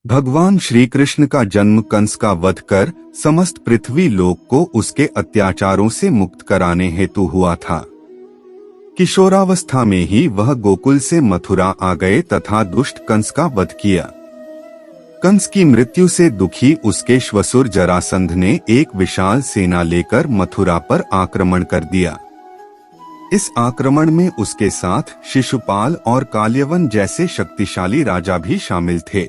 भगवान श्री कृष्ण का जन्म कंस का वध कर समस्त पृथ्वी लोक को उसके अत्याचारों से मुक्त कराने हेतु हुआ था। किशोरावस्था में ही वह गोकुल से मथुरा आ गए तथा दुष्ट कंस का वध किया। कंस की मृत्यु से दुखी उसके श्वसुर जरासंध ने एक विशाल सेना लेकर मथुरा पर आक्रमण कर दिया। इस आक्रमण में उसके साथ शिशुपाल और काल्यवन जैसे शक्तिशाली राजा भी शामिल थे।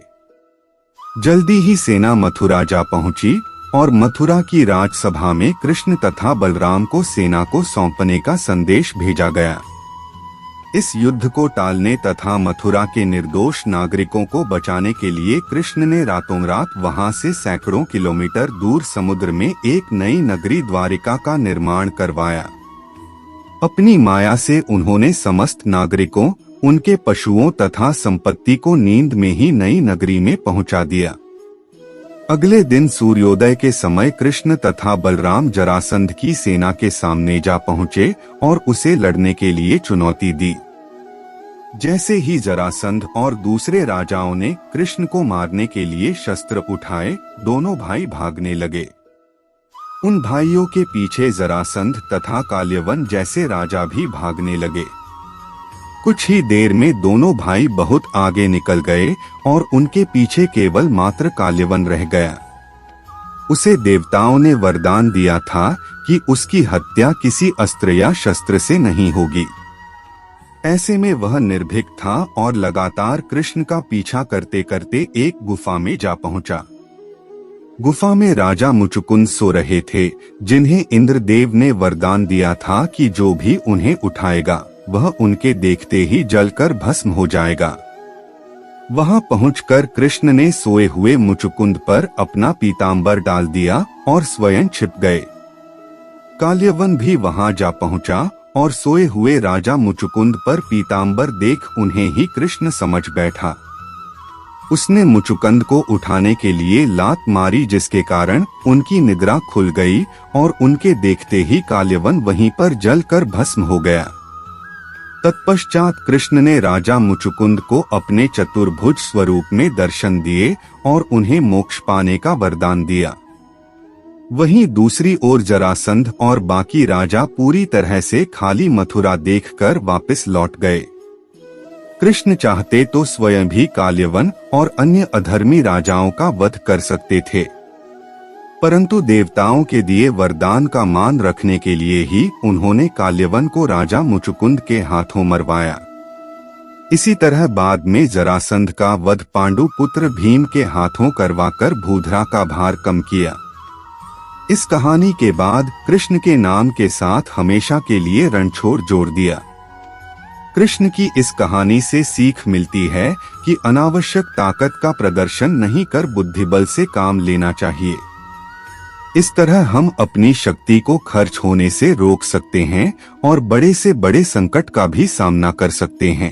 जल्दी ही सेना मथुरा जा पहुंची और मथुरा की राजसभा में कृष्ण तथा बलराम को सेना को सौंपने का संदेश भेजा गया। इस युद्ध को टालने तथा मथुरा के निर्दोष नागरिकों को बचाने के लिए कृष्ण ने रातों रात वहां से सैकड़ों किलोमीटर दूर समुद्र में एक नई नगरी द्वारिका का निर्माण करवाया। अपनी माया से उन्होंने समस्त नागरिकों, उनके पशुओं तथा संपत्ति को नींद में ही नई नगरी में पहुंचा दिया। अगले दिन सूर्योदय के समय कृष्ण तथा बलराम जरासंध की सेना के सामने जा पहुंचे और उसे लड़ने के लिए चुनौती दी। जैसे ही जरासंध और दूसरे राजाओं ने कृष्ण को मारने के लिए शस्त्र उठाए, दोनों भाई भागने लगे। उन भाइयों के पीछे जरासंध तथा काल्यवन जैसे राजा भी भागने लगे। कुछ ही देर में दोनों भाई बहुत आगे निकल गए और उनके पीछे केवल मात्र काल्यवन रह गया। उसे देवताओं ने वरदान दिया था कि उसकी हत्या किसी अस्त्र या शस्त्र से नहीं होगी। ऐसे में वह निर्भीक था और लगातार कृष्ण का पीछा करते करते एक गुफा में जा पहुंचा। गुफा में राजा मुचुकुंद सो रहे थे, जिन्हें इंद्रदेव ने वरदान दिया था कि जो भी उन्हें उठाएगा वह उनके देखते ही जलकर भस्म हो जाएगा। वहां पहुंचकर कृष्ण ने सोए हुए मुचुकुंद पर अपना पीतांबर डाल दिया और स्वयं छिप गए। काल्यवन भी वहां जा पहुंचा और सोए हुए राजा मुचुकुंद पर पीतांबर देख उन्हें ही कृष्ण समझ बैठा। उसने मुचुकुंद को उठाने के लिए लात मारी, जिसके कारण उनकी निद्रा खुल गई और उनके देखते ही काल्यवन वहीं पर जलकर भस्म हो गया। तत्पश्चात कृष्ण ने राजा मुचुकुंद को अपने चतुर्भुज स्वरूप में दर्शन दिए और उन्हें मोक्ष पाने का वरदान दिया। वहीं दूसरी ओर जरासंध और बाकी राजा पूरी तरह से खाली मथुरा देखकर वापस लौट गए। कृष्ण चाहते तो स्वयं भी काल्यवन और अन्य अधर्मी राजाओं का वध कर सकते थे, परंतु देवताओं के दिए वरदान का मान रखने के लिए ही उन्होंने काल्यवन को राजा मुचुकुंद के हाथों मरवाया। इसी तरह बाद में जरासंध का वध पांडु पुत्र भीम के हाथों करवाकर भूधरा का भार कम किया। इस कहानी के बाद कृष्ण के नाम के साथ हमेशा के लिए रणछोड़ जोड़ दिया। कृष्ण की इस कहानी से सीख मिलती है कि अनावश्यक ताकत का प्रदर्शन नहीं कर बुद्धिबल से काम लेना चाहिए। इस तरह हम अपनी शक्ति को खर्च होने से रोक सकते हैं और बड़े से बड़े संकट का भी सामना कर सकते हैं।